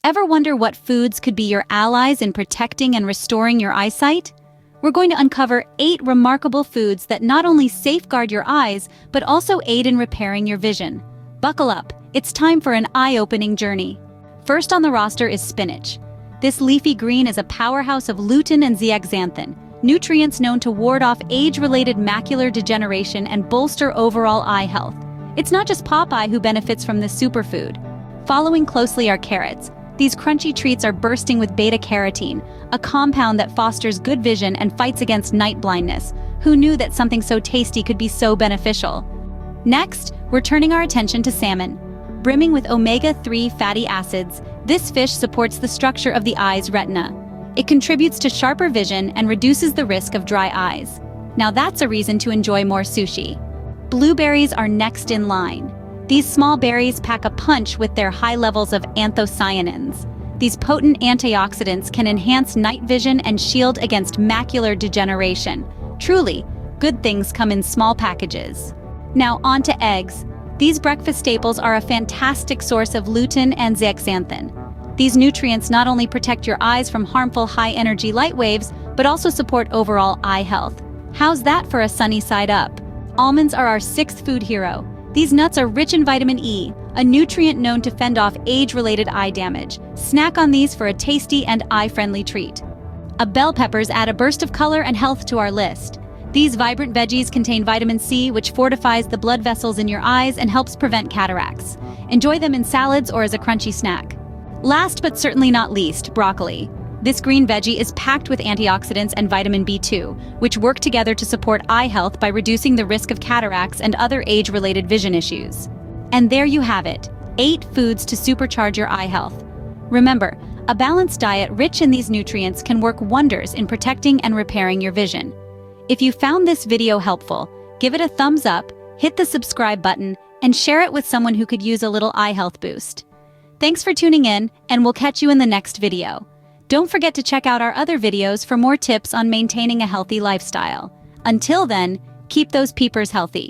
Ever wonder what foods could be your allies in protecting and restoring your eyesight? We're going to uncover 8 remarkable foods that not only safeguard your eyes, but also aid in repairing your vision. Buckle up, it's time for an eye-opening journey. First on the roster is spinach. This leafy green is a powerhouse of lutein and zeaxanthin, nutrients known to ward off age-related macular degeneration and bolster overall eye health. It's not just Popeye who benefits from this superfood. Following closely are carrots. These crunchy treats are bursting with beta-carotene, a compound that fosters good vision and fights against night blindness. Who knew that something so tasty could be so beneficial? Next, we're turning our attention to salmon. Brimming with omega-3 fatty acids, this fish supports the structure of the eye's retina. It contributes to sharper vision and reduces the risk of dry eyes. Now that's a reason to enjoy more sushi. Blueberries are next in line. These small berries pack a punch with their high levels of anthocyanins. These potent antioxidants can enhance night vision and shield against macular degeneration. Truly, good things come in small packages. Now on to eggs. These breakfast staples are a fantastic source of lutein and zeaxanthin. These nutrients not only protect your eyes from harmful high-energy light waves, but also support overall eye health. How's that for a sunny side up? Almonds are our 6th food hero. These nuts are rich in vitamin E, a nutrient known to fend off age-related eye damage. Snack on these for a tasty and eye-friendly treat. Bell peppers add a burst of color and health to our list. These vibrant veggies contain vitamin C, which fortifies the blood vessels in your eyes and helps prevent cataracts. Enjoy them in salads or as a crunchy snack. Last but certainly not least, broccoli. This green veggie is packed with antioxidants and vitamin B2, which work together to support eye health by reducing the risk of cataracts and other age-related vision issues. And there you have it, 8 foods to supercharge your eye health. Remember, a balanced diet rich in these nutrients can work wonders in protecting and repairing your vision. If you found this video helpful, give it a thumbs up, hit the subscribe button, and share it with someone who could use a little eye health boost. Thanks for tuning in, and we'll catch you in the next video. Don't forget to check out our other videos for more tips on maintaining a healthy lifestyle. Until then, keep those peepers healthy.